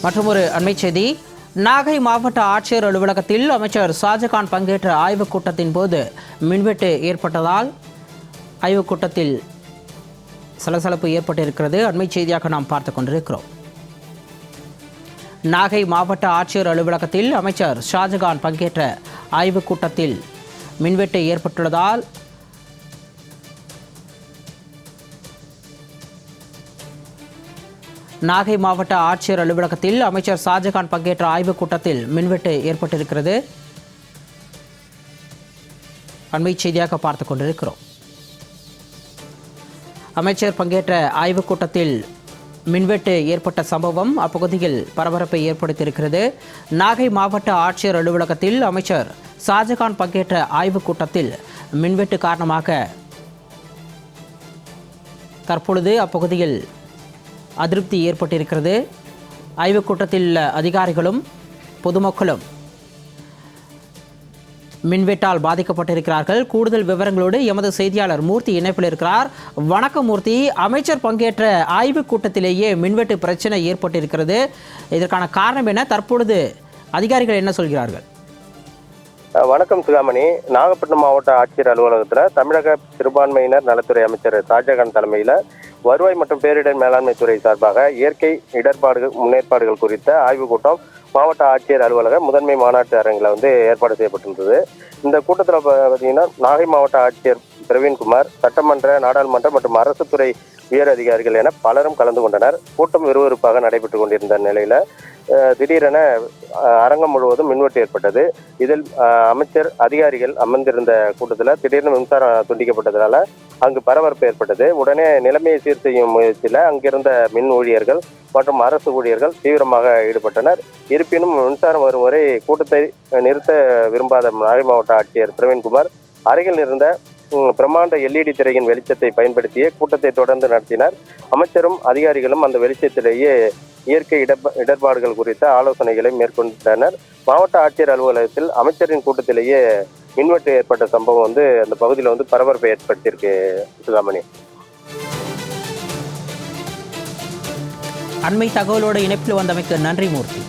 மற்றும் ஒரு அண்மை செய்தி, நாகை மாவட்ட ஆட்சியர் அலுவலகத்தில் அமைச்சர் ஷாஜகான் பங்கேற்ற ஆய்வுக் கூட்டத்தின் போது மின்வெட்டு ஏற்பட்டதால் ஆய்வுக் கூட்டத்தில் சலசலப்பு ஏற்பட்டிருக்கிறது. அண்மை செய்தியாக நாம் பார்த்து கொண்டிருக்கிறோம். நாகை மாவட்ட ஆட்சியர் அலுவலகத்தில் அமைச்சர் ஷாஜகான் பங்கேற்ற ஆய்வுக் கூட்டத்தில் மின்வெட்டு ஏற்பட்டுள்ளதால் நாகை மாவட்ட ஆட்சியர் அலுவலகத்தில் அமைச்சர் ஷாஜகான் பங்கேற்ற ஆய்வுக் கூட்டத்தில் மின்வெட்டு ஏற்பட்டிருக்கிறது. அண்மை செய்தியாக பார்த்துக் கொண்டிருக்கிறோம். அமைச்சர் பங்கேற்ற ஆய்வுக் கூட்டத்தில் மின்வெட்டு ஏற்பட்ட சம்பவம் அப்பகுதியில் பரபரப்பை ஏற்படுத்தியிருக்கிறது. நாகை மாவட்ட ஆட்சியர் அலுவலகத்தில் அமைச்சர் ஷாஜகான் பங்கேற்ற ஆய்வுக் கூட்டத்தில் மின்வெட்டு காரணமாக தற்பொழுது அப்பகுதியில் அதிருப்தி ஏற்பட்டிருக்கிறது. ஆய்வுக் கூட்டத்தில் அதிகாரிகளும் பொதுமக்களும் மின்வெட்டால் பாதிக்கப்பட்டிருக்கிறார்கள். கூடுதல் விவரங்களோடு எமது செய்தியாளர் மூர்த்தி இணைப்பில் இருக்கிறார். வணக்கம் மூர்த்தி. அமைச்சர் பங்கேற்ற ஆய்வுக் கூட்டத்திலேயே மின்வெட்டு பிரச்சனை ஏற்பட்டிருக்கிறது. இதற்கான காரணம் என்ன? தற்பொழுது அதிகாரிகள் என்ன சொல்கிறார்கள்? வணக்கம் சுகாமணி. நாகப்பட்டினம் மாவட்ட ஆட்சியர் அலுவலகத்தில் தமிழக சிறுபான்மையினர் நலத்துறை அமைச்சர் ஷாஜகான் தலைமையில் வருவாய் மற்றும் பேரிடர் மேலாண்மை துறை சார்பாக இயற்கை இடர்பாடுகள் முன்னேற்பாடுகள் குறித்த ஆய்வுக் கூட்டம் மாவட்ட ஆட்சியர் அலுவலக முதன்மை மாநாட்டு அரங்கில் ஏற்பாடு செய்யப்பட்டிருந்தது. இந்த கூட்டத்தில் பார்த்தீங்கன்னா நாகை மாவட்ட ஆட்சியர் பிரவீன்குமார், சட்டமன்ற, நாடாளுமன்ற மற்றும் அரசு துறை உயர் அதிகாரிகள் என பலரும் கலந்து கொண்டனர். கூட்டம் விறுவிறுப்பாக நடைபெற்று கொண்டிருந்த நிலையில் திடீரென அரங்கம் முழுவதும் மின்வெட்டு ஏற்பட்டது. இதில் அமைச்சர் அதிகாரிகள் அமர்ந்திருந்த கூட்டத்தில் திடீர்னு மின்சாரம் துண்டிக்கப்பட்டதால அங்கு பரபரப்பு ஏற்பட்டது. உடனே நிலைமையை சீர் செய்யும் முயற்சியில் அங்கிருந்த மின் ஊழியர்கள் மற்றும் அரசு ஊழியர்கள் தீவிரமாக ஈடுபட்டனர். இருப்பினும் மின்சாரம் வரும் வரை கூட்டத்தை நிறுத்த விரும்பாத நாகை மாவட்ட ஆட்சியர் பிரவீன்குமார் அருகில் இருந்த பிரம்மாண்ட LED திரையின் வெளிச்சத்தை பயன்படுத்திய கூட்டத்தை தொடர்ந்து நடத்தினார். அமைச்சரும் அதிகாரிகளும் அந்த வெளிச்சத்திலேயே இயற்கை இடர்பாடுகள் குறித்த ஆலோசனைகளை மேற்கொண்டனர். மாவட்ட ஆட்சியர் அலுவலகத்தில் அமைச்சரின் கூட்டத்திலேயே மின்வெட்டு ஏற்பட்ட சம்பவம் அந்த பகுதியில் பரபரப்பை ஏற்படுத்தியிருக்கு சுகாமணி. அண்மை தகவலோடு இணைப்பில் வந்தமைக்கு நன்றி மூர்த்தி.